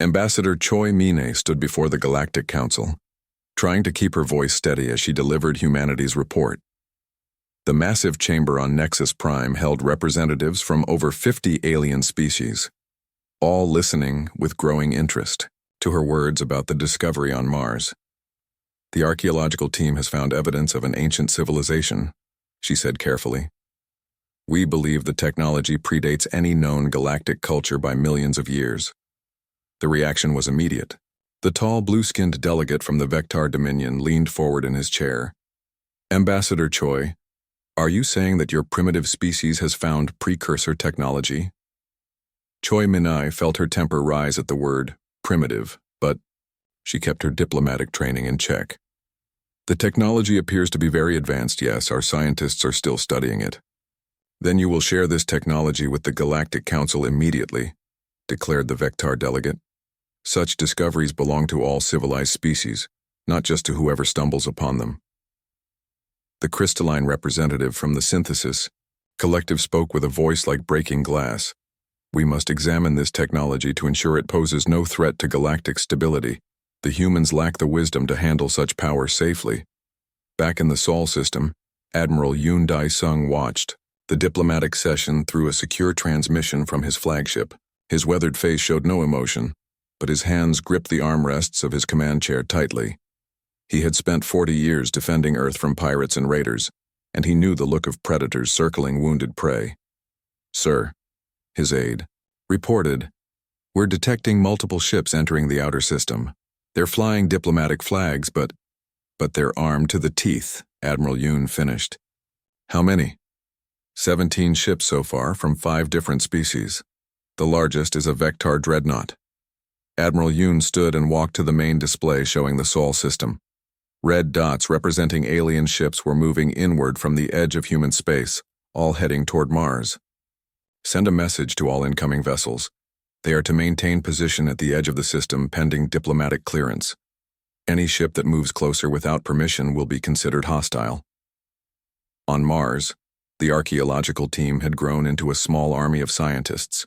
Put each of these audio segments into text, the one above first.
Ambassador Choi Mine stood before the Galactic Council, trying to keep her voice steady as she delivered humanity's report. The massive chamber on Nexus Prime held representatives from over 50 alien species, all listening with growing interest to her words about the discovery on Mars. The archaeological team has found evidence of an ancient civilization, she said carefully. We believe the technology predates any known galactic culture by millions of years. The reaction was immediate. The tall, blue-skinned delegate from the Vectar Dominion leaned forward in his chair. Ambassador Choi, are you saying that your primitive species has found precursor technology? Choi Minai felt her temper rise at the word primitive, but she kept her diplomatic training in check. The technology appears to be very advanced, yes, our scientists are still studying it. Then you will share this technology with the Galactic Council immediately, declared the Vectar delegate. Such discoveries belong to all civilized species, not just to whoever stumbles upon them. The crystalline representative from the Synthesis Collective spoke with a voice like breaking glass. We must examine this technology to ensure it poses no threat to galactic stability. The humans lack the wisdom to handle such power safely. Back in the Sol system, Admiral Yoon Dae-sung watched the diplomatic session through a secure transmission from his flagship. His weathered face showed no emotion, but his hands gripped the armrests of his command chair tightly. He had spent 40 years defending Earth from pirates and raiders, and he knew the look of predators circling wounded prey. Sir, his aide reported, we're detecting multiple ships entering the outer system. They're flying diplomatic flags, but they're armed to the teeth, Admiral Yoon finished. How many? 17 ships so far from 5 different species. The largest is a Vectar dreadnought. Admiral Yoon stood and walked to the main display showing the Sol system. Red dots representing alien ships were moving inward from the edge of human space, all heading toward Mars. Send a message to all incoming vessels. They are to maintain position at the edge of the system pending diplomatic clearance. Any ship that moves closer without permission will be considered hostile. On Mars, the archaeological team had grown into a small army of scientists,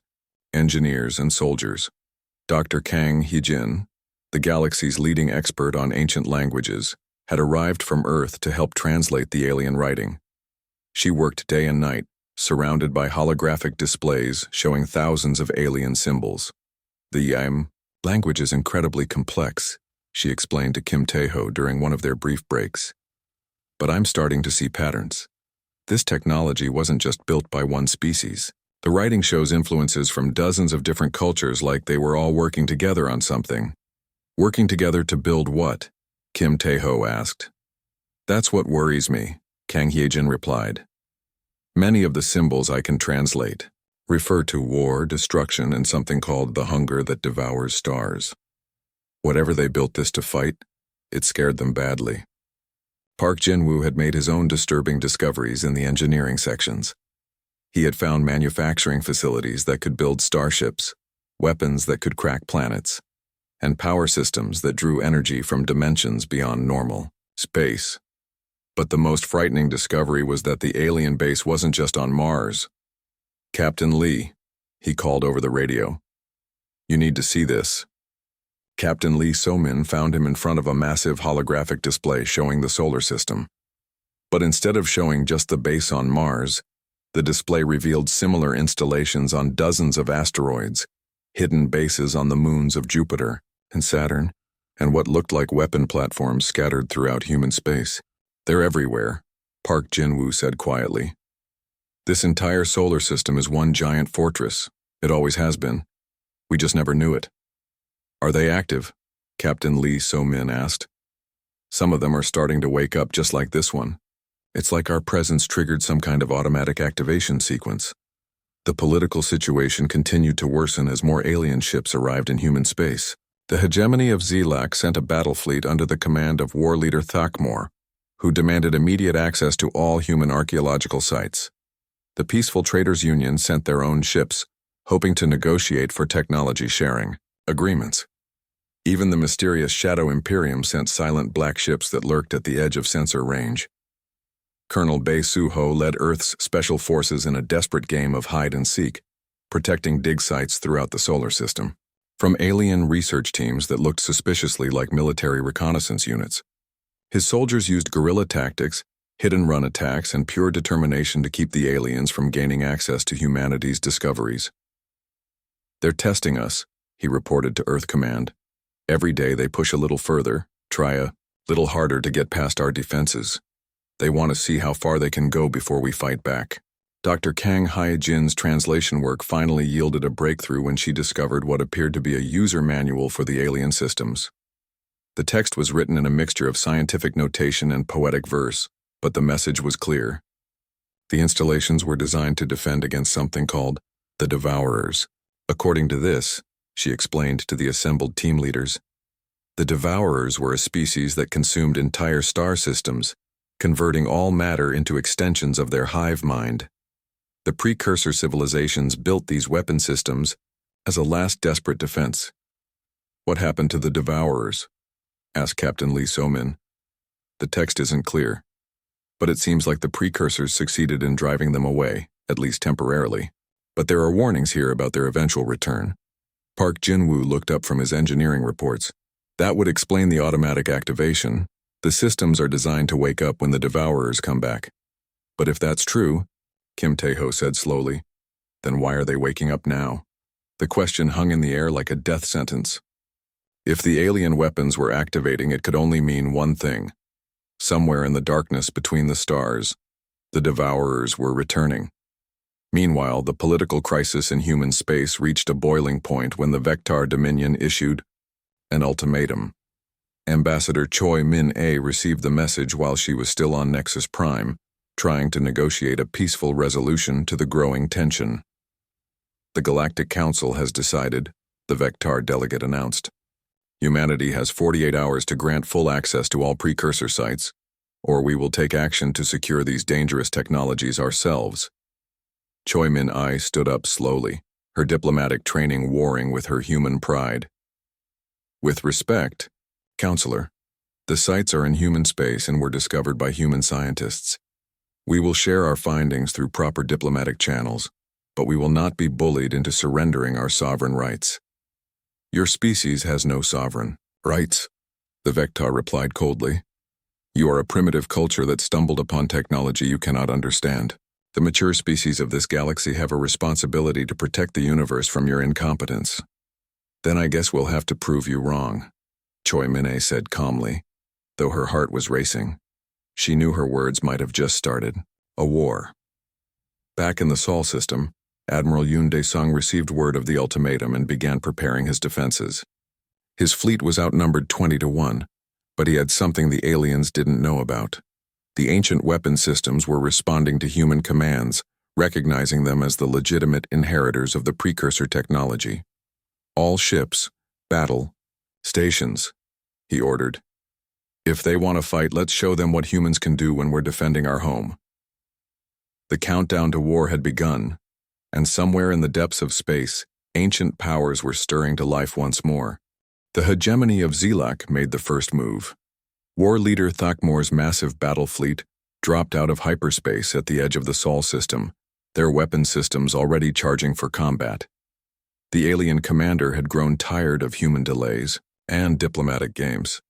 engineers, and soldiers. Dr. Kang Hee-jin, the galaxy's leading expert on ancient languages, had arrived from Earth to help translate the alien writing. She worked day and night, surrounded by holographic displays showing thousands of alien symbols. The language is incredibly complex, she explained to Kim Tae-ho during one of their brief breaks. But I'm starting to see patterns. This technology wasn't just built by one species. The writing shows influences from dozens of different cultures, like they were all working together on something. Working together to build what? Kim Tae-ho asked. That's what worries me, Kang Hye-jin replied. Many of the symbols I can translate refer to war, destruction, and something called the hunger that devours stars. Whatever they built this to fight, it scared them badly. Park Jin-woo had made his own disturbing discoveries in the engineering sections. He had found manufacturing facilities that could build starships, weapons that could crack planets, and power systems that drew energy from dimensions beyond normal space. But the most frightening discovery was that the alien base wasn't just on Mars. Captain Lee, he called over the radio. You need to see this. Captain Lee So-min found him in front of a massive holographic display showing the solar system. But instead of showing just the base on Mars, the display revealed similar installations on dozens of asteroids, hidden bases on the moons of Jupiter and Saturn, and what looked like weapon platforms scattered throughout human space. They're everywhere, Park Jin-woo said quietly. This entire solar system is one giant fortress. It always has been. We just never knew it. Are they active? Captain Lee So-min asked. Some of them are starting to wake up just like this one. It's like our presence triggered some kind of automatic activation sequence. The political situation continued to worsen as more alien ships arrived in human space. The hegemony of Zelak sent a battle fleet under the command of war leader Thakmor, who demanded immediate access to all human archaeological sites. The Peaceful Traders Union sent their own ships, hoping to negotiate for technology sharing agreements. Even the mysterious Shadow Imperium sent silent black ships that lurked at the edge of sensor range. Colonel Bae Soo-ho led Earth's special forces in a desperate game of hide and seek, protecting dig sites throughout the solar system. from alien research teams that looked suspiciously like military reconnaissance units. His soldiers used guerrilla tactics, hit-and-run attacks, and pure determination to keep the aliens from gaining access to humanity's discoveries. "They're testing us," he reported to Earth Command. "Every day they push a little further, try a little harder to get past our defenses. They want to see how far they can go before we fight back." Dr. Kang Hyejin's translation work finally yielded a breakthrough when she discovered what appeared to be a user manual for the alien systems. The text was written in a mixture of scientific notation and poetic verse, but the message was clear. The installations were designed to defend against something called the Devourers. According to this, she explained to the assembled team leaders, the Devourers were a species that consumed entire star systems, converting all matter into extensions of their hive mind. The precursor civilizations built these weapon systems as a last desperate defense. "What happened to the Devourers?" asked Captain Lee So-min. "The text isn't clear, but it seems like the precursors succeeded in driving them away, at least temporarily. But there are warnings here about their eventual return." Park Jin-woo looked up from his engineering reports. "That would explain the automatic activation. The systems are designed to wake up when the Devourers come back. But if that's true," Kim Tae-ho said slowly, "then why are they waking up now?" The question hung in the air like a death sentence. If the alien weapons were activating, it could only mean one thing. Somewhere in the darkness between the stars, the Devourers were returning. Meanwhile, the political crisis in human space reached a boiling point when the Vectar Dominion issued an ultimatum. Ambassador Choi Min-ae received the message while she was still on Nexus Prime, trying to negotiate a peaceful resolution to the growing tension. "The Galactic Council has decided," the Vectar delegate announced. "Humanity has 48 hours to grant full access to all precursor sites, or we will take action to secure these dangerous technologies ourselves." Choi Min-ae stood up slowly, her diplomatic training warring with her human pride. "With respect, Counselor, the sites are in human space and were discovered by human scientists. We will share our findings through proper diplomatic channels, but we will not be bullied into surrendering our sovereign rights." "Your species has no sovereign rights," the Vectar replied coldly. "You are a primitive culture that stumbled upon technology you cannot understand. The mature species of this galaxy have a responsibility to protect the universe from your incompetence." "Then I guess we'll have to prove you wrong," Choi Min-ae said calmly, though her heart was racing. She knew her words might have just started a war. Back in the Sol system, Admiral Yoon Dae-sung received word of the ultimatum and began preparing his defenses. His fleet was outnumbered 20-1, but he had something the aliens didn't know about. The ancient weapon systems were responding to human commands, recognizing them as the legitimate inheritors of the precursor technology. "All ships, battle, stations," he ordered. "If they want to fight, let's show them what humans can do when we're defending our home." The countdown to war had begun, and somewhere in the depths of space, ancient powers were stirring to life once more. The hegemony of Zelak made the first move. War leader Thakmor's massive battle fleet dropped out of hyperspace at the edge of the Sol system, their weapon systems already charging for combat. The alien commander had grown tired of human delays and diplomatic games.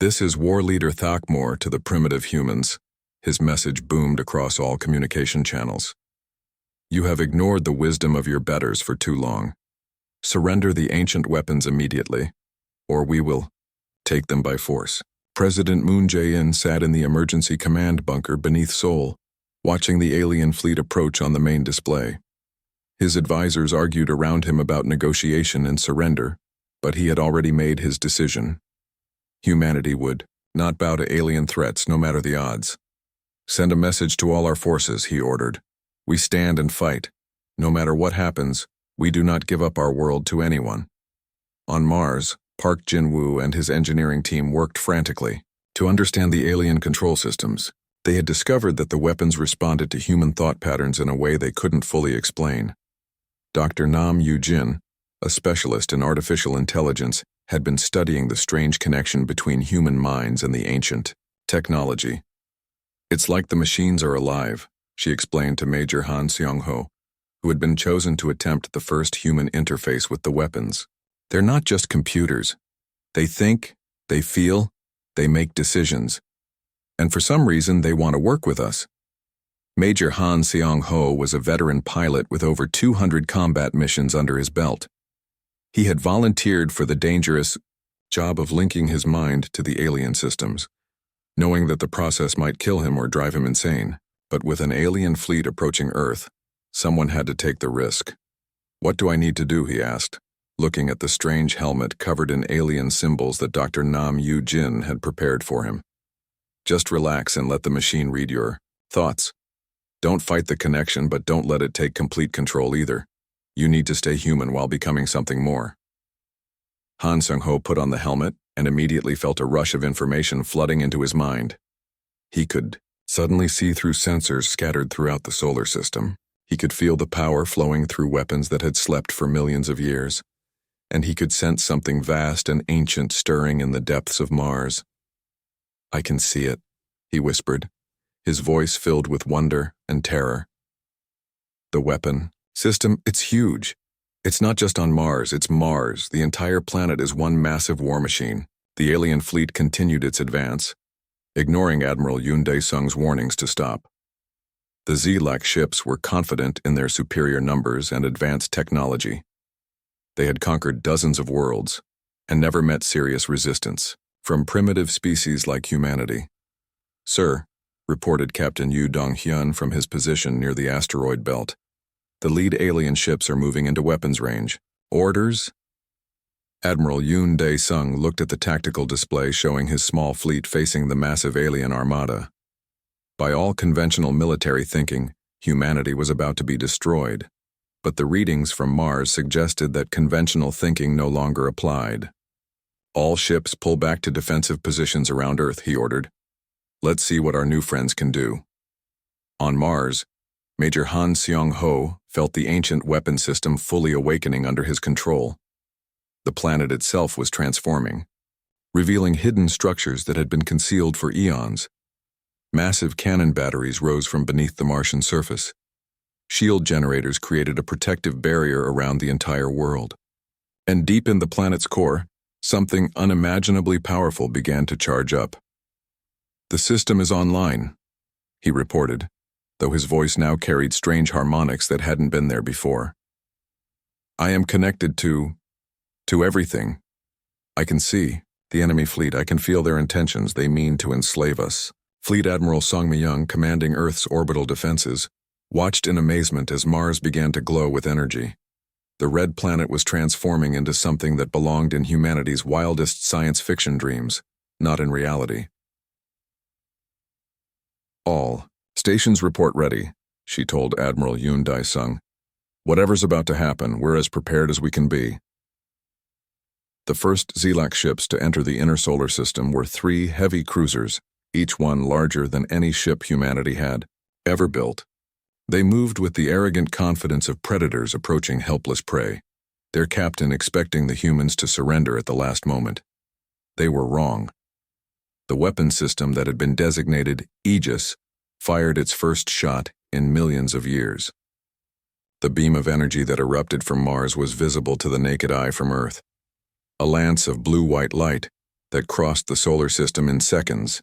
"This is war leader Thakmor to the primitive humans," his message boomed across all communication channels. "You have ignored the wisdom of your betters for too long. Surrender the ancient weapons immediately, or we will take them by force." President Moon Jae-in sat in the emergency command bunker beneath Seoul, watching the alien fleet approach on the main display. His advisors argued around him about negotiation and surrender, but he had already made his decision. Humanity would not bow to alien threats no matter the odds. "Send a message to all our forces," he ordered. "We stand and fight. No matter what happens, we do not give up our world to anyone." On Mars, Park Jin-woo and his engineering team worked frantically to understand the alien control systems. They had discovered that the weapons responded to human thought patterns in a way they couldn't fully explain. Dr. Nam Yoo-jin, a specialist in artificial intelligence, had been studying the strange connection between human minds and the ancient technology. "It's like the machines are alive," she explained to Major Han Seong-ho, who had been chosen to attempt the first human interface with the weapons. They're not just computers. They think, they feel, they make decisions. And for some reason, they want to work with us. Major Han Seong-ho was a veteran pilot with over 200 combat missions under his belt. He had volunteered for the dangerous job of linking his mind to the alien systems, knowing that the process might kill him or drive him insane. But with an alien fleet approaching Earth, someone had to take the risk. "What do I need to do?" he asked, looking at the strange helmet covered in alien symbols that Dr. Nam Yu-jin had prepared for him. "Just relax and let the machine read your thoughts. Don't fight the connection, but don't let it take complete control either. You need to stay human while becoming something more." Han Seong-ho put on the helmet and immediately felt a rush of information flooding into his mind. He could suddenly see through sensors scattered throughout the solar system. He could feel the power flowing through weapons that had slept for millions of years. And he could sense something vast and ancient stirring in the depths of Mars. "I can see it," he whispered, his voice filled with wonder and terror. "The weapon system, it's huge. It's not just on Mars, it's Mars. The entire planet is one massive war machine." The alien fleet continued its advance, ignoring Admiral Yoon Dae-sung's warnings to stop. The Zilak ships were confident in their superior numbers and advanced technology. They had conquered dozens of worlds and never met serious resistance from primitive species like humanity. "Sir," reported Captain Yu Dong-hyun from his position near the asteroid belt, "the lead alien ships are moving into weapons range. Orders?" Admiral Yoon Dae-sung looked at the tactical display showing his small fleet facing the massive alien armada. By all conventional military thinking, humanity was about to be destroyed. But the readings from Mars suggested that conventional thinking no longer applied. "All ships pull back to defensive positions around Earth," he ordered. "Let's see what our new friends can do." On Mars, Major Han Seong-ho felt the ancient weapon system fully awakening under his control. The planet itself was transforming, revealing hidden structures that had been concealed for eons. Massive cannon batteries rose from beneath the Martian surface. Shield generators created a protective barrier around the entire world. And deep in the planet's core, something unimaginably powerful began to charge up. "The system is online," he reported, though his voice now carried strange harmonics that hadn't been there before. "I am connected to everything. I can see the enemy fleet. I can feel their intentions. They mean to enslave us." Fleet Admiral Song Mi-young, commanding Earth's orbital defenses, watched in amazement as Mars began to glow with energy. The red planet was transforming into something that belonged in humanity's wildest science fiction dreams, not in reality. "All stations report ready," she told Admiral Yoon Dae-sung. "Whatever's about to happen, we're as prepared as we can be." The first Zilak ships to enter the inner solar system were 3 heavy cruisers, each one larger than any ship humanity had ever built. They moved with the arrogant confidence of predators approaching helpless prey, their captain expecting the humans to surrender at the last moment. They were wrong. The weapon system that had been designated Aegis fired its first shot in millions of years. The beam of energy that erupted from Mars was visible to the naked eye from Earth. A lance of blue-white light that crossed the solar system in seconds.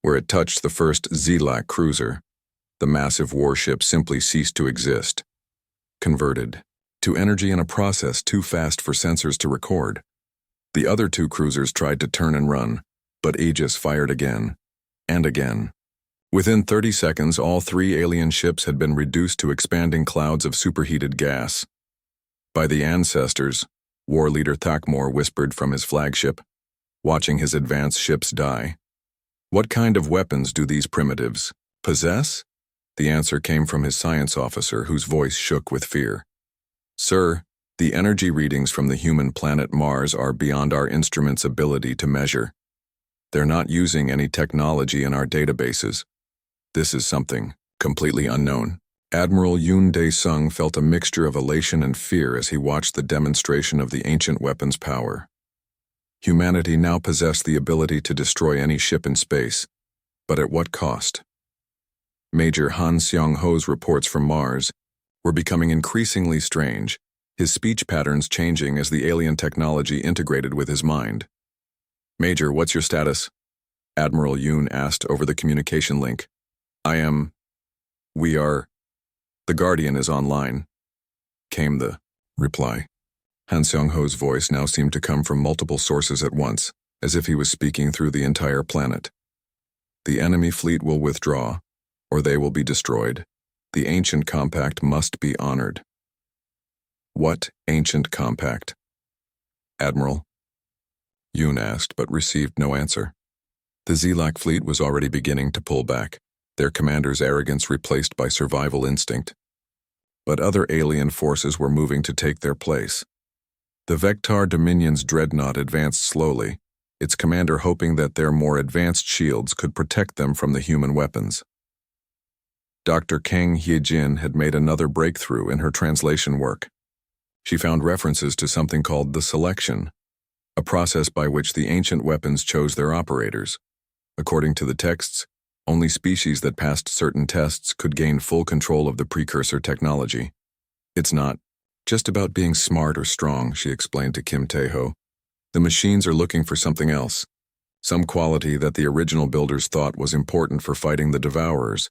Where it touched the first Zilak cruiser, the massive warship simply ceased to exist, converted to energy in a process too fast for sensors to record. The other 2 cruisers tried to turn and run, but Aegis fired again and again. Within 30 seconds, all 3 alien ships had been reduced to expanding clouds of superheated gas. "By the ancestors," War Leader Thakmor whispered from his flagship, watching his advanced ships die. "What kind of weapons do these primitives possess?" The answer came from his science officer, whose voice shook with fear. "Sir, the energy readings from the human planet Mars are beyond our instrument's ability to measure. They're not using any technology in our databases. This is something completely unknown." Admiral Yoon Dae-sung felt a mixture of elation and fear as he watched the demonstration of the ancient weapon's power. Humanity now possessed the ability to destroy any ship in space, but at what cost? Major Han Seong-ho's reports from Mars were becoming increasingly strange his speech patterns changing as the alien technology integrated with his mind. "Major, what's your status?" Admiral Yoon asked over the communication link. We are... The Guardian is online," came the reply. Han Seong-ho's voice now seemed to come from multiple sources at once, as if he was speaking through the entire planet. "The enemy fleet will withdraw, or they will be destroyed. The ancient compact must be honored." "What ancient compact?" Admiral Yoon asked, but received no answer. The Zilak fleet was already beginning to pull back, their commander's arrogance replaced by survival instinct. But other alien forces were moving to take their place. The Vectar Dominion's dreadnought advanced slowly, its commander hoping that their more advanced shields could protect them from the human weapons. Dr. Kang Hyejin had made another breakthrough in her translation work. She found references to something called the selection, a process by which the ancient weapons chose their operators. According to the texts, only species that passed certain tests could gain full control of the precursor technology. "It's not just about being smart or strong," she explained to Kim Tae-ho. "The machines are looking for something else, some quality that the original builders thought was important for fighting the Devourers."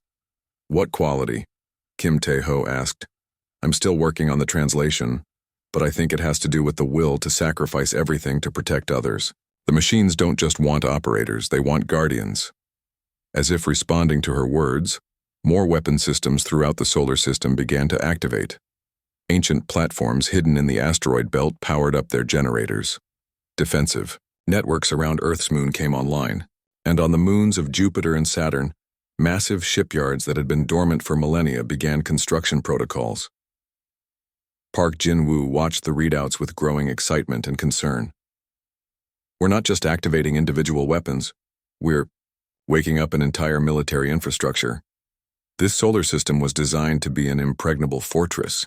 "What quality?" Kim Tae-ho asked. "I'm still working on the translation, but I think it has to do with the will to sacrifice everything to protect others. The machines don't just want operators, they want guardians." As if responding to her words, more weapon systems throughout the solar system began to activate. Ancient platforms hidden in the asteroid belt powered up their generators. Defensive networks around Earth's moon came online, and on the moons of Jupiter and Saturn, massive shipyards that had been dormant for millennia began construction protocols. Park Jin-woo watched the readouts with growing excitement and concern. "We're not just activating individual weapons, we're waking up an entire military infrastructure. This solar system was designed to be an impregnable fortress."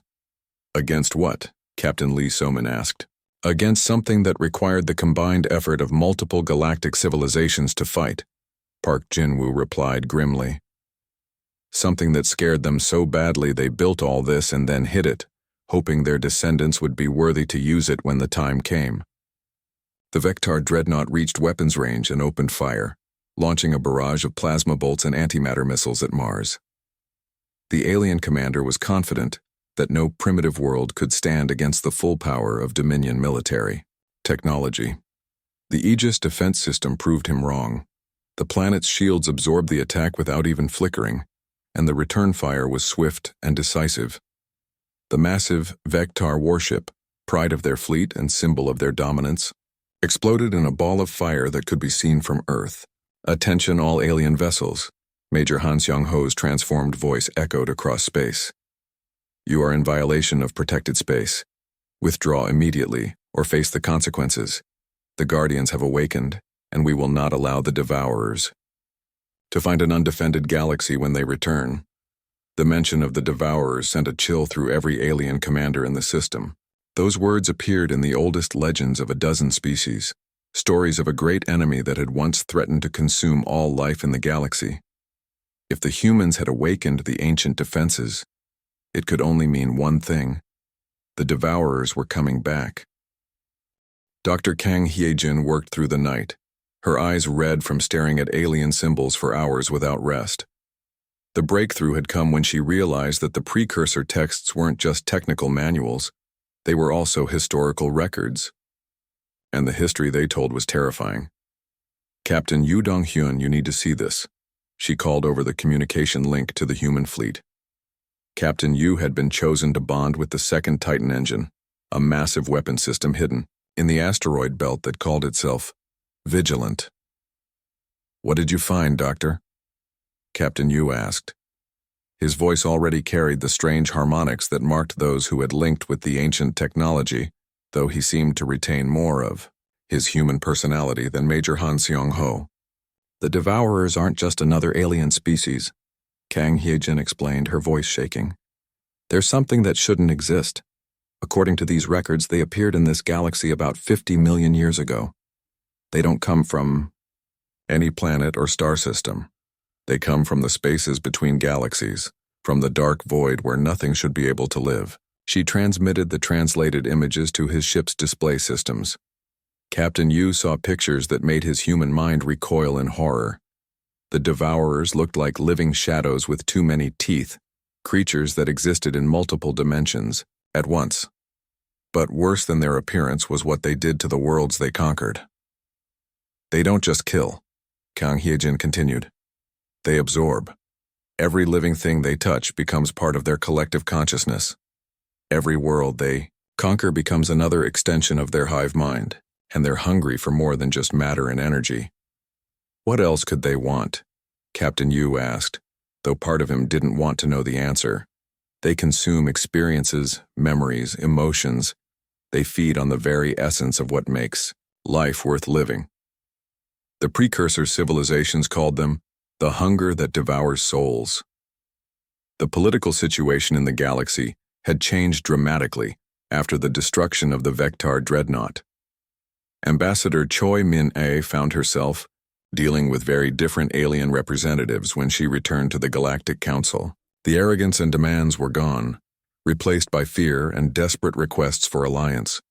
"Against what?" Captain Lee Soman asked. "Against something that required the combined effort of multiple galactic civilizations to fight," Park Jin-woo replied grimly. "Something that scared them so badly they built all this and then hid it, hoping their descendants would be worthy to use it when the time came." The Vectar dreadnought reached weapons range and opened fire, launching a barrage of plasma bolts and antimatter missiles at Mars. The alien commander was confident that no primitive world could stand against the full power of Dominion military technology. The Aegis defense system proved him wrong. The planet's shields absorbed the attack without even flickering, and the return fire was swift and decisive. The massive Vectar warship, pride of their fleet and symbol of their dominance, exploded in a ball of fire that could be seen from Earth. "Attention all alien vessels," Major Han Seong-ho's transformed voice echoed across space. "You are in violation of protected space. Withdraw immediately, or face the consequences. The Guardians have awakened, and we will not allow the Devourers to find an undefended galaxy when they return." The mention of the Devourers sent a chill through every alien commander in the system. Those words appeared in the oldest legends of a dozen species, stories of a great enemy that had once threatened to consume all life in the galaxy. If the humans had awakened the ancient defenses, it could only mean one thing: the Devourers were coming back. Dr. Kang Hyejin worked through the night, her eyes red from staring at alien symbols for hours without rest. The breakthrough had come when she realized that the precursor texts weren't just technical manuals, they were also historical records. And the history they told was terrifying. "Captain Yu Dong-hyun, you need to see this," she called over the communication link to the human fleet. Captain Yu had been chosen to bond with the second Titan engine, a massive weapon system hidden in the asteroid belt that called itself Vigilant. "What did you find, Doctor?" Captain Yu asked. His voice already carried the strange harmonics that marked those who had linked with the ancient technology, though he seemed to retain more of his human personality than Major Han Seong-ho. "The Devourers aren't just another alien species," Kang Hyejin explained, her voice shaking. "There's something that shouldn't exist. According to these records, they appeared in this galaxy about 50 million years ago. They don't come from any planet or star system. They come from the spaces between galaxies, from the dark void where nothing should be able to live." She transmitted the translated images to his ship's display systems. Captain Yu saw pictures that made his human mind recoil in horror. The devourers looked like living shadows with too many teeth, creatures that existed in multiple dimensions at once. But worse than their appearance was what they did to the worlds they conquered. They don't just kill, Kang Hyejin continued. They absorb. Every living thing they touch becomes part of their collective consciousness. Every world they conquer becomes another extension of their hive mind, and they're hungry for more than just matter and energy. What else could they want? Captain Yu asked, though part of him didn't want to know the answer. They consume experiences, memories, emotions. They feed on the very essence of what makes life worth living. The precursor civilizations called them the hunger that devours souls. The political situation in the galaxy had changed dramatically after the destruction of the Vectar dreadnought. Ambassador Choi Min-ae found herself dealing with very different alien representatives when she returned to the Galactic Council. The arrogance and demands were gone, replaced by fear and desperate requests for alliance.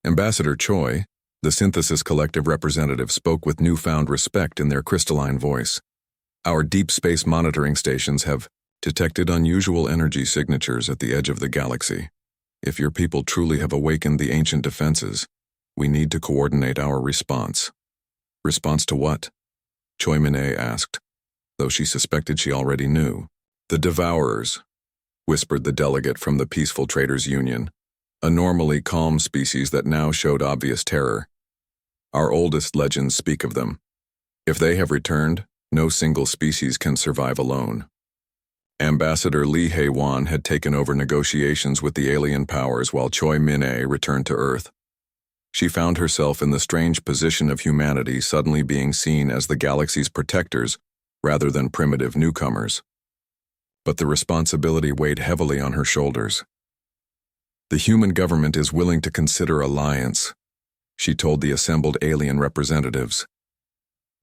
Ambassador Choi, the Synthesis Collective representative, spoke with newfound respect in their crystalline voice. Our deep space monitoring stations have detected unusual energy signatures at the edge of the galaxy. If your people truly have awakened the ancient defenses, we need to coordinate our response. Response to what? Choi Min-ae asked, though she suspected she already knew. The Devourers, whispered the delegate from the Peaceful Traders Union, a normally calm species that now showed obvious terror. Our oldest legends speak of them. If they have returned, no single species can survive alone. Ambassador Lee Hae-won had taken over negotiations with the alien powers while Choi Min-ae returned to Earth. She found herself in the strange position of humanity suddenly being seen as the galaxy's protectors rather than primitive newcomers. But the responsibility weighed heavily on her shoulders. The human government is willing to consider alliance, she told the assembled alien representatives.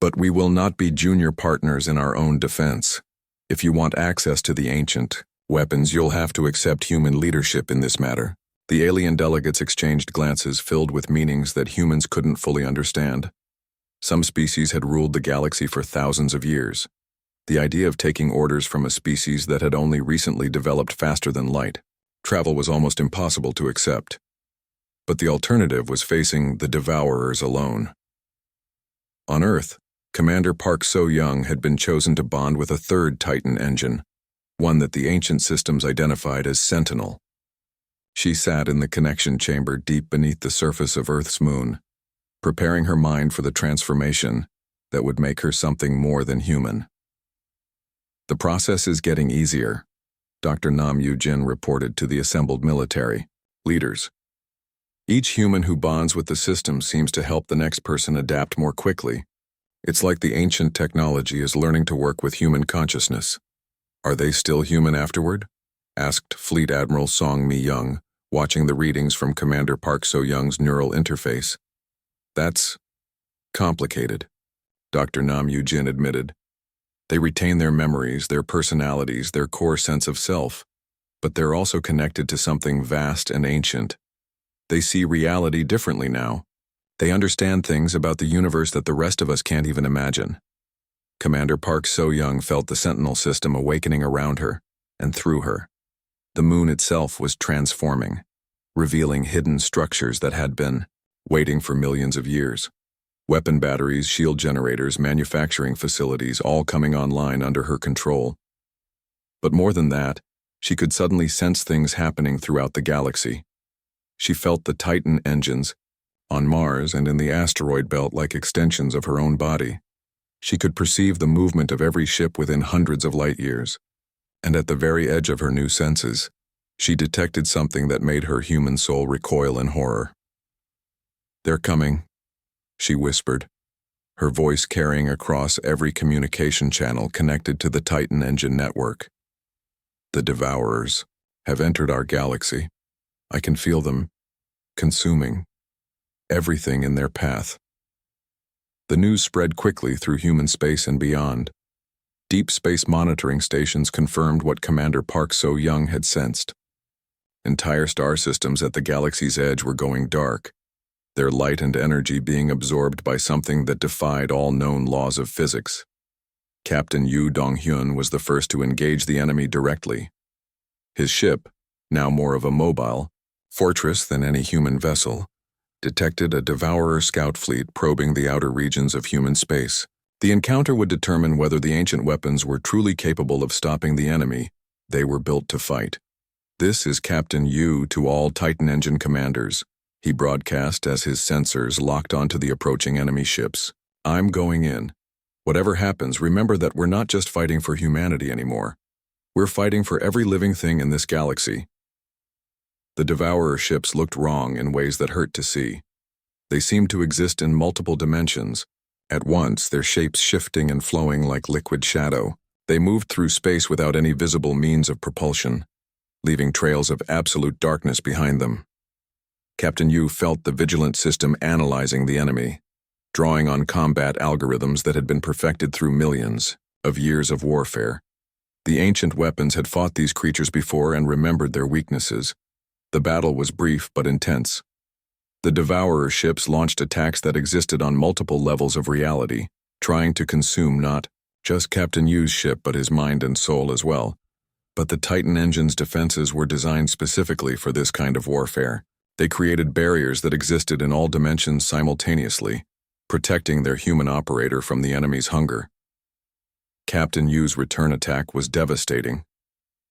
But we will not be junior partners in our own defense. If you want access to the ancient weapons, you'll have to accept human leadership in this matter. The alien delegates exchanged glances filled with meanings that humans couldn't fully understand. Some species had ruled the galaxy for thousands of years. The idea of taking orders from a species that had only recently developed faster than light travel was almost impossible to accept. But the alternative was facing the Devourers alone. On Earth, Commander Park So-young had been chosen to bond with a third Titan engine, one that the ancient systems identified as Sentinel. She sat in the connection chamber deep beneath the surface of Earth's moon, preparing her mind for the transformation that would make her something more than human. The process is getting easier, Dr. Nam Yu-jin reported to the assembled military leaders. Each human who bonds with the system seems to help the next person adapt more quickly. It's like the ancient technology is learning to work with human consciousness. Are they still human afterward? Asked Fleet Admiral Song Mi-young, watching the readings from Commander Park So-young's neural interface. That's complicated, Dr. Nam Yu-jin admitted. They retain their memories, their personalities, their core sense of self, but they're also connected to something vast and ancient. They see reality differently now. They understand things about the universe that the rest of us can't even imagine. Commander Park So-young felt the Sentinel system awakening around her and through her. The moon itself was transforming, revealing hidden structures that had been waiting for millions of years. Weapon batteries, shield generators, manufacturing facilities, all coming online under her control. But more than that, she could suddenly sense things happening throughout the galaxy. She felt the Titan engines on Mars and in the asteroid belt like extensions of her own body. She could perceive the movement of every ship within hundreds of light years. And at the very edge of her new senses, she detected something that made her human soul recoil in horror. "They're coming," she whispered, her voice carrying across every communication channel connected to the Titan engine network. "The Devourers have entered our galaxy. I can feel them, consuming everything in their path." The news spread quickly through human space and beyond. Deep space monitoring stations confirmed what Commander Park So-young had sensed. Entire star systems at the galaxy's edge were going dark, their light and energy being absorbed by something that defied all known laws of physics. Captain Yu Donghyun was the first to engage the enemy directly. His ship, now more of a mobile fortress than any human vessel, detected a Devourer scout fleet probing the outer regions of human space. The encounter would determine whether the ancient weapons were truly capable of stopping the enemy they were built to fight. "This is Captain Yu to all Titan engine commanders," he broadcast as his sensors locked onto the approaching enemy ships. "I'm going in. Whatever happens, remember that we're not just fighting for humanity anymore. We're fighting for every living thing in this galaxy." The Devourer ships looked wrong in ways that hurt to see. They seemed to exist in multiple dimensions, at once their shapes shifting and flowing like liquid shadow. They moved through space without any visible means of propulsion, leaving trails of absolute darkness behind them. Captain Yu felt the vigilant system analyzing the enemy, drawing on combat algorithms that had been perfected through millions of years of warfare. The ancient weapons had fought these creatures before and remembered their weaknesses. The battle was brief but intense. The Devourer ships launched attacks that existed on multiple levels of reality, trying to consume not just Captain Yu's ship but his mind and soul as well. But the Titan engine's defenses were designed specifically for this kind of warfare. They created barriers that existed in all dimensions simultaneously, protecting their human operator from the enemy's hunger. Captain Yu's return attack was devastating.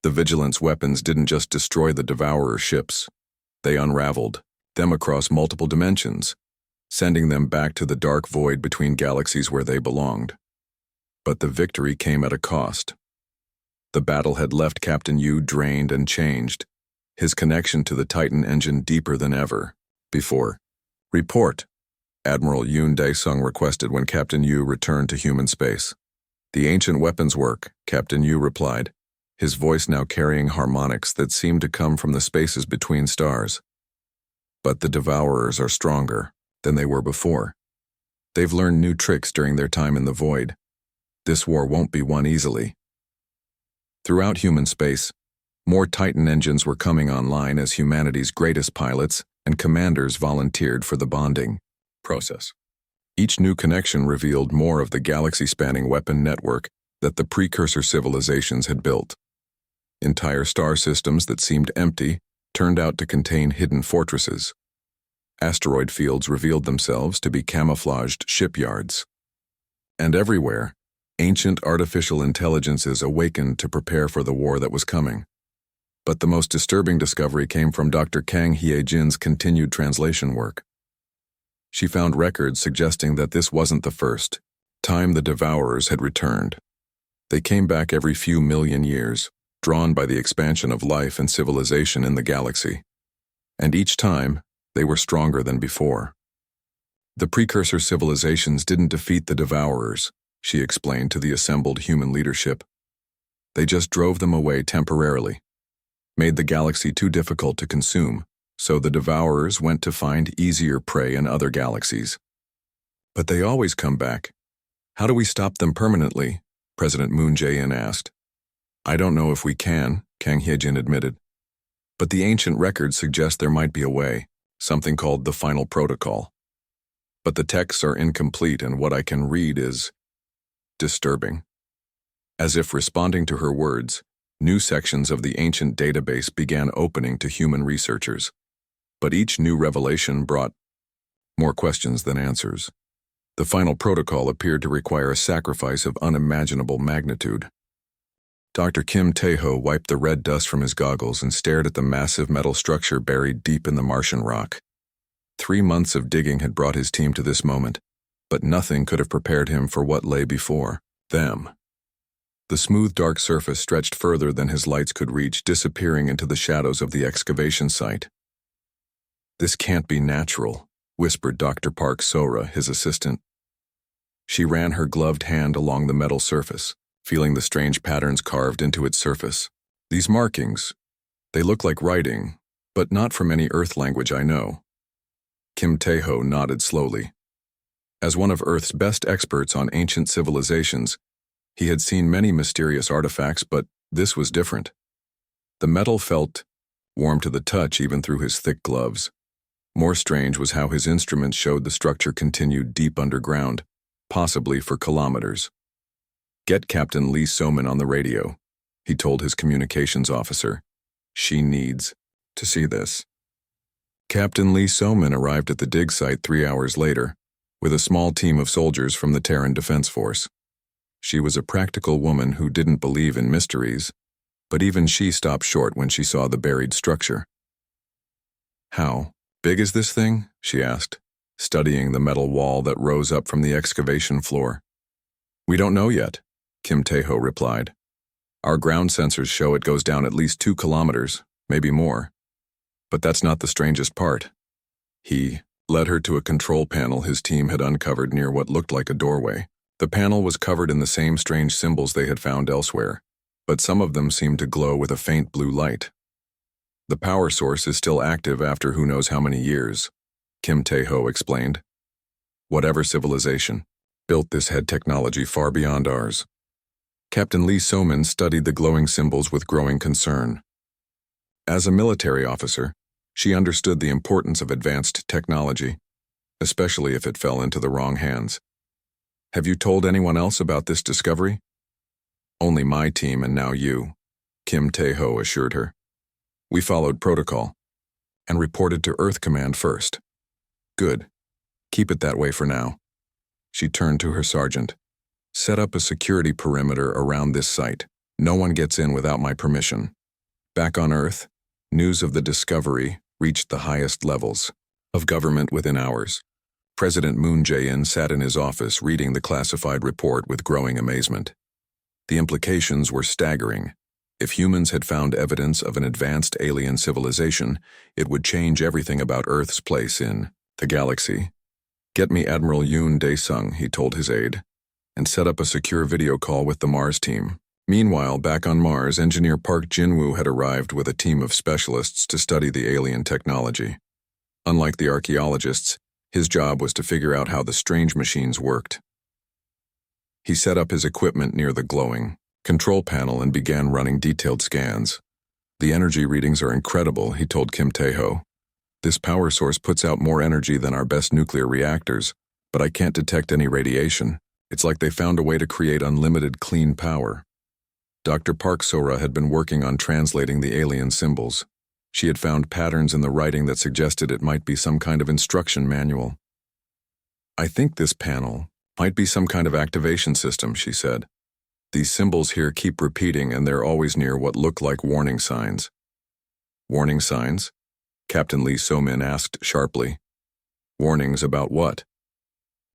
The Vigilance weapons didn't just destroy the Devourer ships. They unraveled them across multiple dimensions, sending them back to the dark void between galaxies where they belonged. But the victory came at a cost. The battle had left Captain Yu drained and changed, his connection to the Titan engine deeper than ever before. "Report," Admiral Yoon Dae-sung requested when Captain Yu returned to human space. "The ancient weapons work," Captain Yu replied, his voice now carrying harmonics that seemed to come from the spaces between stars. "But the Devourers are stronger than they were before. They've learned new tricks during their time in the void. This war won't be won easily." Throughout human space, more Titan engines were coming online as humanity's greatest pilots and commanders volunteered for the bonding process. Each new connection revealed more of the galaxy-spanning weapon network that the precursor civilizations had built. Entire star systems that seemed empty turned out to contain hidden fortresses. Asteroid fields revealed themselves to be camouflaged shipyards. And everywhere, ancient artificial intelligences awakened to prepare for the war that was coming. But the most disturbing discovery came from Dr. Kang Hye-jin's continued translation work. She found records suggesting that this wasn't the first time the Devourers had returned. They came back every few million years, drawn by the expansion of life and civilization in the galaxy. And each time, they were stronger than before. "The precursor civilizations didn't defeat the Devourers," she explained to the assembled human leadership. "They just drove them away temporarily, made the galaxy too difficult to consume, so the Devourers went to find easier prey in other galaxies. But they always come back. How do we stop them permanently?" President Moon Jae-in asked. "I don't know if we can," Kang Hye-jin admitted. "But the ancient records suggest there might be a way, something called the Final Protocol. But the texts are incomplete and what I can read is disturbing." As if responding to her words, new sections of the ancient database began opening to human researchers. But each new revelation brought more questions than answers. The Final Protocol appeared to require a sacrifice of unimaginable magnitude. Dr. Kim Tae-ho wiped the red dust from his goggles and stared at the massive metal structure buried deep in the Martian rock. 3 months of digging had brought his team to this moment, but nothing could have prepared him for what lay before them. The smooth dark surface stretched further than his lights could reach, disappearing into the shadows of the excavation site. "This can't be natural," whispered Dr. Park Sora, his assistant. She ran her gloved hand along the metal surface, feeling the strange patterns carved into its surface. "These markings, they look like writing, but not from any Earth language I know." Kim Tae-ho nodded slowly. As one of Earth's best experts on ancient civilizations, he had seen many mysterious artifacts, but this was different. The metal felt warm to the touch even through his thick gloves. More strange was how his instruments showed the structure continued deep underground, possibly for kilometers. "Get Captain Lee Soman on the radio," he told his communications officer. "She needs to see this." Captain Lee Soman arrived at the dig site 3 hours later, with a small team of soldiers from the Terran Defense Force. She was a practical woman who didn't believe in mysteries, but even she stopped short when she saw the buried structure. "How big is this thing?" she asked, studying the metal wall that rose up from the excavation floor. "We don't know yet," Kim Tae-ho replied. "Our ground sensors show it goes down at least 2 kilometers, maybe more. But that's not the strangest part." He led her to a control panel his team had uncovered near what looked like a doorway. The panel was covered in the same strange symbols they had found elsewhere, but some of them seemed to glow with a faint blue light. "The power source is still active after who knows how many years," Kim Tae-ho explained. "Whatever civilization built this had technology far beyond ours." Captain Lee Soman studied the glowing symbols with growing concern. As a military officer, she understood the importance of advanced technology, especially if it fell into the wrong hands. "Have you told anyone else about this discovery?" "Only my team and now you," Kim Tae-ho assured her. "We followed protocol and reported to Earth Command first." "Good. Keep it that way for now." She turned to her sergeant. "Set up a security perimeter around this site. No one gets in without my permission." Back on Earth, news of the discovery reached the highest levels of government within hours. President Moon Jae-in sat in his office reading the classified report with growing amazement. The implications were staggering. If humans had found evidence of an advanced alien civilization, it would change everything about Earth's place in the galaxy. "Get me Admiral Yoon Dae-sung," he told his aide, "and set up a secure video call with the Mars team." Meanwhile, back on Mars, engineer Park Jin-woo had arrived with a team of specialists to study the alien technology. Unlike the archaeologists, his job was to figure out how the strange machines worked. He set up his equipment near the glowing control panel and began running detailed scans. "The energy readings are incredible," he told Kim Tae-ho. "This power source puts out more energy than our best nuclear reactors, but I can't detect any radiation. It's like they found a way to create unlimited clean power." Dr. Park Sora had been working on translating the alien symbols. She had found patterns in the writing that suggested it might be some kind of instruction manual. "I think this panel might be some kind of activation system," she said. "These symbols here keep repeating and they're always near what look like warning signs." "Warning signs?" Captain Lee So-min asked sharply. "Warnings about what?"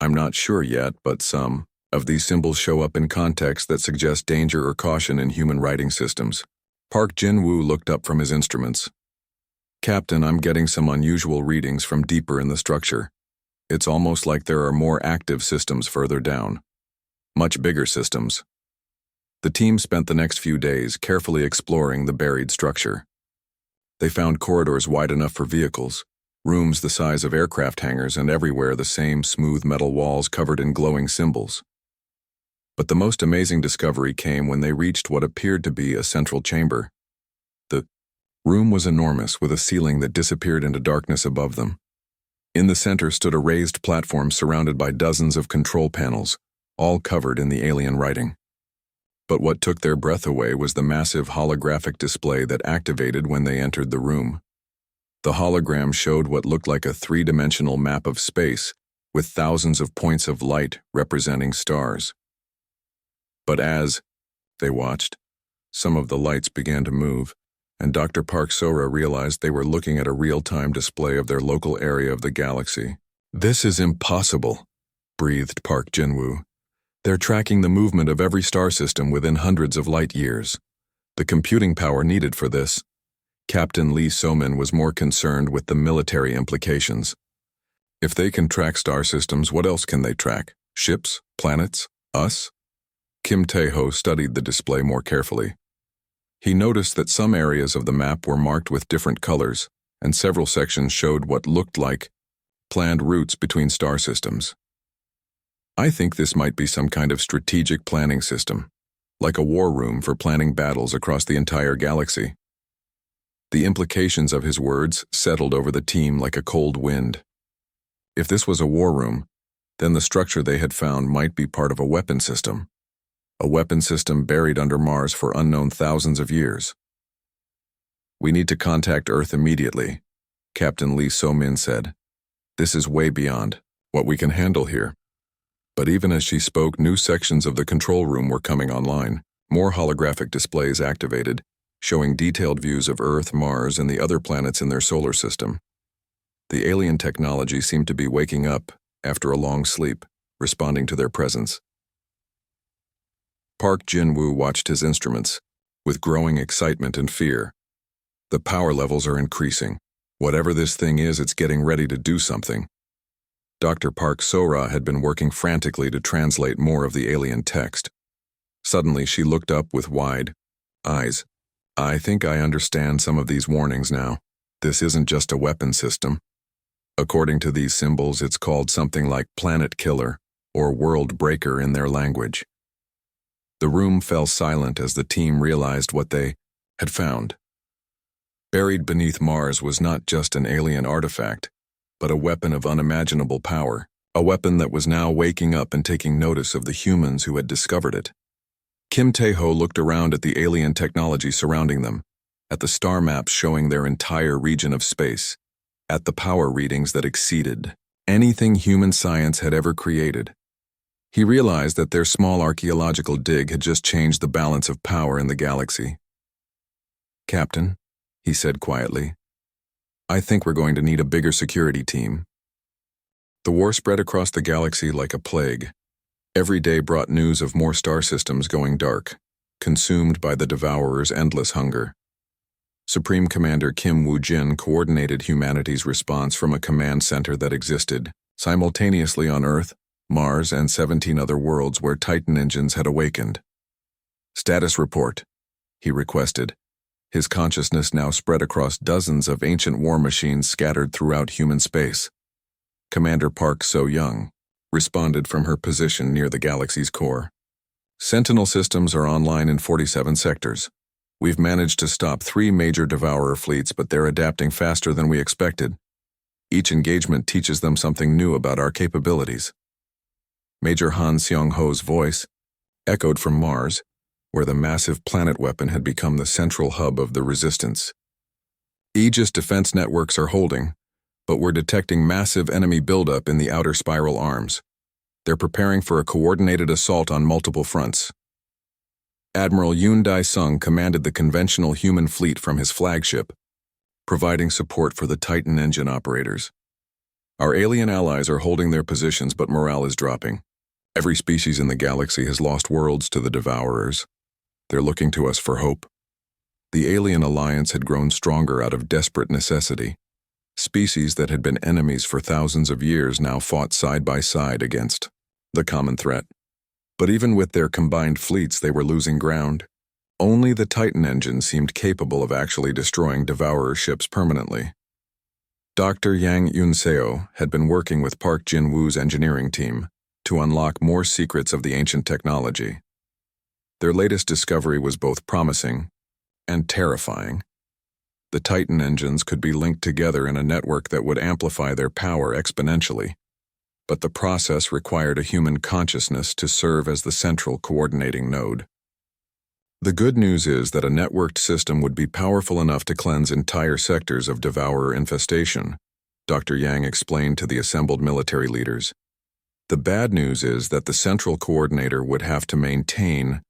"I'm not sure yet, but some of these symbols show up in contexts that suggest danger or caution in human writing systems." Park Jin-woo looked up from his instruments. "Captain, I'm getting some unusual readings from deeper in the structure. It's almost like there are more active systems further down. Much bigger systems." The team spent the next few days carefully exploring the buried structure. They found corridors wide enough for vehicles, rooms the size of aircraft hangars, and everywhere the same smooth metal walls covered in glowing symbols. But the most amazing discovery came when they reached what appeared to be a central chamber. The room was enormous, with a ceiling that disappeared into darkness above them. In the center stood a raised platform surrounded by dozens of control panels, all covered in the alien writing. But what took their breath away was the massive holographic display that activated when they entered the room. The hologram showed what looked like a three-dimensional map of space, with thousands of points of light representing stars. But as they watched, some of the lights began to move, and Dr. Park Sora realized they were looking at a real-time display of their local area of the galaxy. "This is impossible," breathed Park Jin-woo. "They're tracking the movement of every star system within hundreds of light years. The computing power needed for this." Captain Lee So-min was more concerned with the military implications. "If they can track star systems, what else can they track? Ships? Planets? Us?" Kim Tae-ho studied the display more carefully. He noticed that some areas of the map were marked with different colors, and several sections showed what looked like planned routes between star systems. "I think this might be some kind of strategic planning system, like a war room for planning battles across the entire galaxy." The implications of his words settled over the team like a cold wind. If this was a war room, then the structure they had found might be part of a weapon system buried under Mars for unknown thousands of years. "We need to contact Earth immediately," Captain Lee So-min said. "This is way beyond what we can handle here." But even as she spoke, new sections of the control room were coming online. More holographic displays activated, showing detailed views of Earth, Mars, and the other planets in their solar system. The alien technology seemed to be waking up after a long sleep, responding to their presence. Park Jin-woo watched his instruments, with growing excitement and fear. The power levels are increasing. Whatever this thing is, it's getting ready to do something. Dr. Park So-ra had been working frantically to translate more of the alien text. Suddenly, she looked up with wide eyes. "I think I understand some of these warnings now. This isn't just a weapon system. According to these symbols, it's called something like Planet Killer or World Breaker in their language." The room fell silent as the team realized what they had found. Buried beneath Mars was not just an alien artifact, but a weapon of unimaginable power, a weapon that was now waking up and taking notice of the humans who had discovered it. Kim Tae-ho looked around at the alien technology surrounding them, at the star maps showing their entire region of space, at the power readings that exceeded anything human science had ever created. He realized that their small archaeological dig had just changed the balance of power in the galaxy. "Captain," he said quietly, "I think we're going to need a bigger security team." The war spread across the galaxy like a plague. Every day brought news of more star systems going dark, consumed by the Devourer's endless hunger. Supreme Commander Kim Woo-jin coordinated humanity's response from a command center that existed simultaneously on Earth, Mars, and 17 other worlds where Titan engines had awakened. "Status report," he requested, his consciousness now spread across dozens of ancient war machines scattered throughout human space. Commander Park So-young responded from her position near the galaxy's core. "Sentinel systems are online in 47 sectors. We've managed to stop 3 major Devourer fleets, but they're adapting faster than we expected. Each engagement teaches them something new about our capabilities." Major Han Seong-ho's voice echoed from Mars, where the massive planet weapon had become the central hub of the resistance. "Aegis defense networks are holding, but we're detecting massive enemy buildup in the outer spiral arms. They're preparing for a coordinated assault on multiple fronts." Admiral Yoon Dae-sung commanded the conventional human fleet from his flagship, providing support for the Titan engine operators. "Our alien allies are holding their positions, but morale is dropping. Every species in the galaxy has lost worlds to the Devourers. They're looking to us for hope." The alien alliance had grown stronger out of desperate necessity. Species that had been enemies for thousands of years now fought side by side against the common threat. But even with their combined fleets, they were losing ground. Only the Titan engine seemed capable of actually destroying Devourer ships permanently. Dr. Yang Yun-seo had been working with Park Jin-woo's engineering team to unlock more secrets of the ancient technology. Their latest discovery was both promising and terrifying. The Titan engines could be linked together in a network that would amplify their power exponentially, but the process required a human consciousness to serve as the central coordinating node. The good news is that a networked system would be powerful enough to cleanse entire sectors of Devourer infestation, Dr. Yang explained to the assembled military leaders. The bad news is that the central coordinator would have to maintain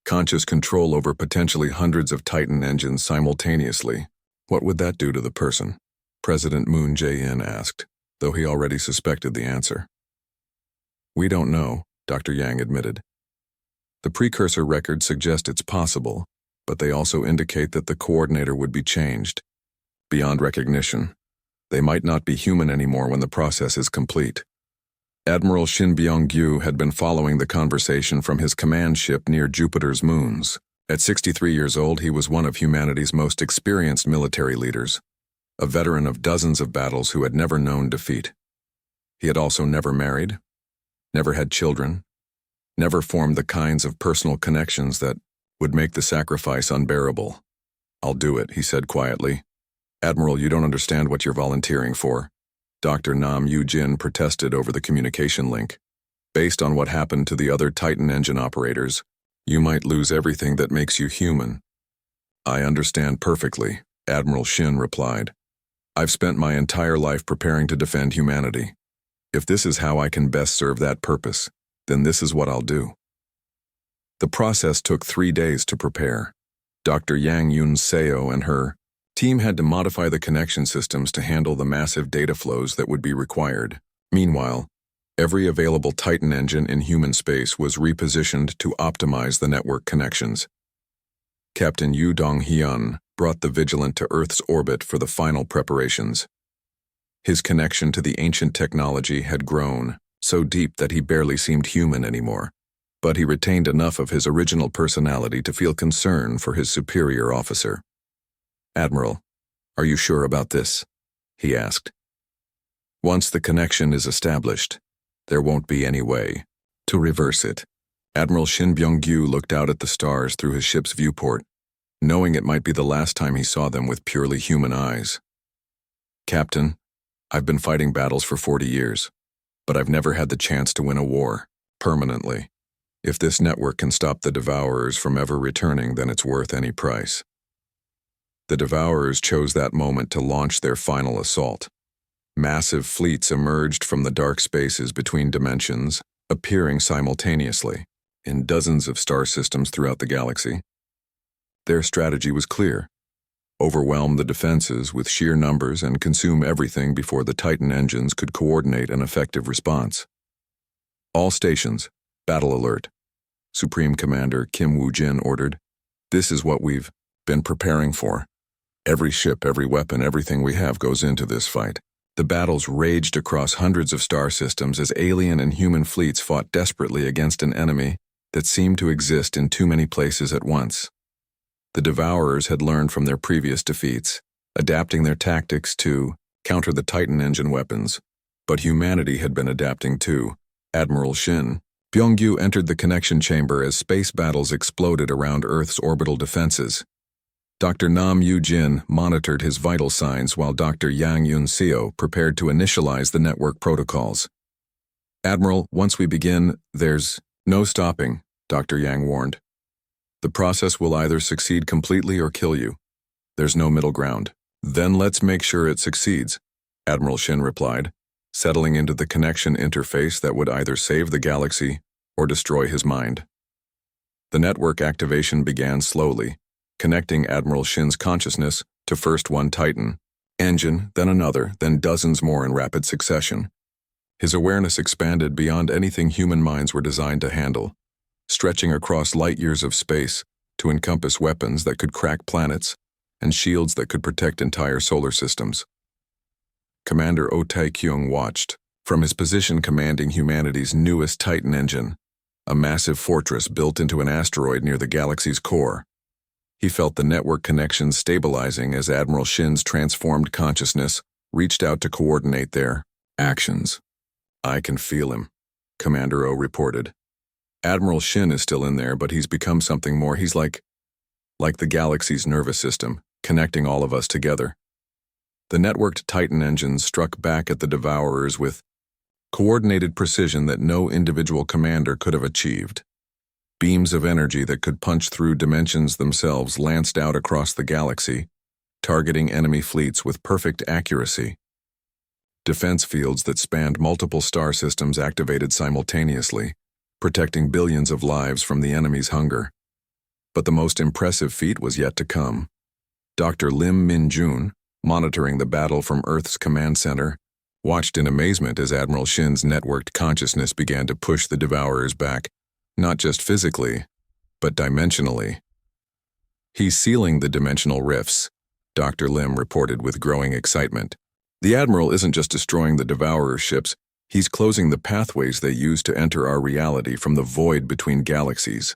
conscious control over potentially hundreds of Titan engines simultaneously. What would that do to the person? President Moon Jae-in asked, though he already suspected the answer. "We don't know," Dr. Yang admitted. "The precursor records suggest it's possible, but they also indicate that the coordinator would be changed. Beyond recognition. They might not be human anymore when the process is complete." Admiral Shin Byung-gyu had been following the conversation from his command ship near Jupiter's moons. At 63 years old, he was one of humanity's most experienced military leaders, a veteran of dozens of battles who had never known defeat. He had also never married, never had children, never formed the kinds of personal connections that would make the sacrifice unbearable. "I'll do it," he said quietly, Admiral, you don't understand what you're volunteering for. Dr. Nam Yu-jin protested over the communication link. Based on what happened to the other Titan engine operators, you might lose everything that makes you human. I understand perfectly, Admiral Shin replied. I've spent my entire life preparing to defend humanity. If this is how I can best serve that purpose, then this is what I'll do. The process took 3 days to prepare. Dr. Yang Yun-seo and her team had to modify the connection systems to handle the massive data flows that would be required. Meanwhile, every available Titan engine in human space was repositioned to optimize the network connections. Captain Yu Dong-hyun brought the Vigilant to Earth's orbit for the final preparations. His connection to the ancient technology had grown so deep that he barely seemed human anymore, but he retained enough of his original personality to feel concern for his superior officer. Admiral, are you sure about this? He asked. Once the connection is established, there won't be any way to reverse it. Admiral Shin Byung-gyu looked out at the stars through his ship's viewport, knowing it might be the last time he saw them with purely human eyes. Captain, I've been fighting battles for 40 years, but I've never had the chance to win a war, permanently. If this network can stop the Devourers from ever returning, then it's worth any price. The Devourers chose that moment to launch their final assault. Massive fleets emerged from the dark spaces between dimensions, appearing simultaneously in dozens of star systems throughout the galaxy. Their strategy was clear: overwhelm the defenses with sheer numbers and consume everything before the Titan engines could coordinate an effective response. All stations, battle alert. Supreme Commander Kim Woo-jin ordered. This is what we've been preparing for. Every ship, every weapon, everything we have goes into this fight. The battles raged across hundreds of star systems as alien and human fleets fought desperately against an enemy that seemed to exist in too many places at once. The Devourers had learned from their previous defeats, adapting their tactics to counter the Titan engine weapons, but humanity had been adapting too. Admiral Shin Byung-gyu entered the connection chamber as space battles exploded around Earth's orbital defenses. Dr. Nam Yu-jin monitored his vital signs while Dr. Yang Yun-seo prepared to initialize the network protocols. Admiral, once we begin, there's no stopping, Dr. Yang warned. The process will either succeed completely or kill you. There's no middle ground. Then let's make sure it succeeds, Admiral Shin replied, settling into the connection interface that would either save the galaxy or destroy his mind. The network activation began slowly, connecting Admiral Shin's consciousness to first one Titan engine, then another, then dozens more in rapid succession. His awareness expanded beyond anything human minds were designed to handle, stretching across light years of space to encompass weapons that could crack planets and shields that could protect entire solar systems. Commander Oh Tae-kyung watched, from his position commanding humanity's newest Titan engine, a massive fortress built into an asteroid near the galaxy's core. He felt the network connections stabilizing as Admiral Shin's transformed consciousness reached out to coordinate their actions. I can feel him, Commander O reported. Admiral Shin is still in there, but he's become something more. He's like the galaxy's nervous system, connecting all of us together. The networked Titan engines struck back at the Devourers with coordinated precision that no individual commander could have achieved. Beams of energy that could punch through dimensions themselves lanced out across the galaxy, targeting enemy fleets with perfect accuracy. Defense fields that spanned multiple star systems activated simultaneously, protecting billions of lives from the enemy's hunger. But the most impressive feat was yet to come. Dr. Lim Min-jun, monitoring the battle from Earth's command center, watched in amazement as Admiral Shin's networked consciousness began to push the Devourers back, not just physically, but dimensionally. He's sealing the dimensional rifts, Dr. Lim reported with growing excitement. The Admiral isn't just destroying the Devourer ships, he's closing the pathways they use to enter our reality from the void between galaxies.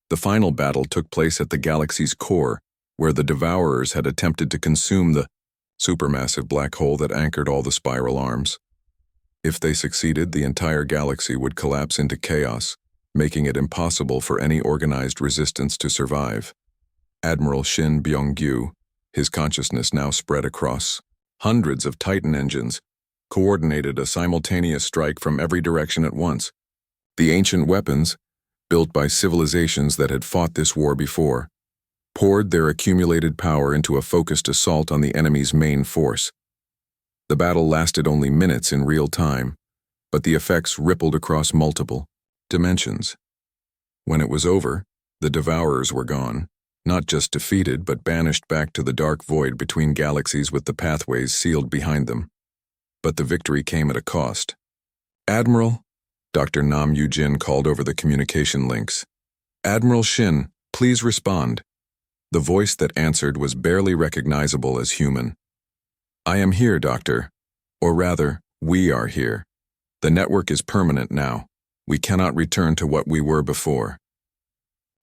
The final battle took place at the galaxy's core, where the Devourers had attempted to consume the supermassive black hole that anchored all the spiral arms. If they succeeded, the entire galaxy would collapse into chaos, making it impossible for any organized resistance to survive. Admiral Shin Byung-gyu, His consciousness now spread across hundreds of Titan engines, coordinated a simultaneous strike from every direction at once. The ancient weapons, built by civilizations that had fought this war before, poured their accumulated power into a focused assault on the enemy's main force. The battle lasted only minutes in real time, but the effects rippled across multiple dimensions. When it was over, the Devourers were gone, not just defeated but banished back to the dark void between galaxies with the pathways sealed behind them. But the victory came at a cost. "Admiral," Dr. Nam Yu-jin called over the communication links. "Admiral Shin, please respond." The voice that answered was barely recognizable as human. "I am here, Doctor. Or rather, we are here. The network is permanent now. We cannot return to what we were before."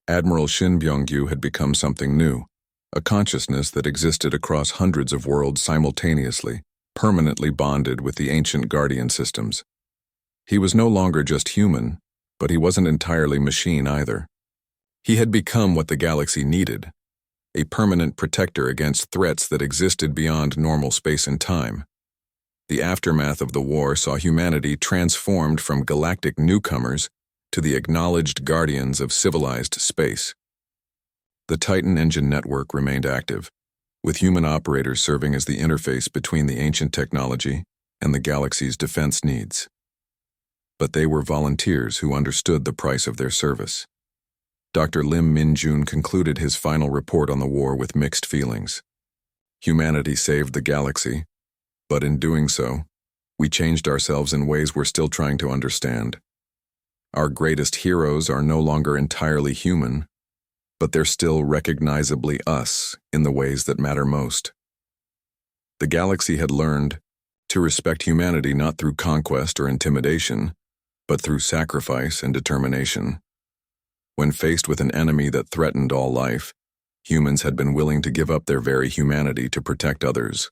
Admiral Shin Byung-gyu had become something new, a consciousness that existed across hundreds of worlds simultaneously, permanently bonded with the ancient Guardian systems. He was no longer just human, but he wasn't entirely machine either. He had become what the galaxy needed, a permanent protector against threats that existed beyond normal space and time. The aftermath of the war saw humanity transformed from galactic newcomers to the acknowledged guardians of civilized space. The Titan engine network remained active, with human operators serving as the interface between the ancient technology and the galaxy's defense needs. But they were volunteers who understood the price of their service. Dr. Lim Min-jun concluded his final report on the war with mixed feelings. Humanity saved the galaxy, but in doing so, we changed ourselves in ways we're still trying to understand. Our greatest heroes are no longer entirely human, but they're still recognizably us in the ways that matter most. The galaxy had learned to respect humanity not through conquest or intimidation, but through sacrifice and determination. When faced with an enemy that threatened all life, humans had been willing to give up their very humanity to protect others.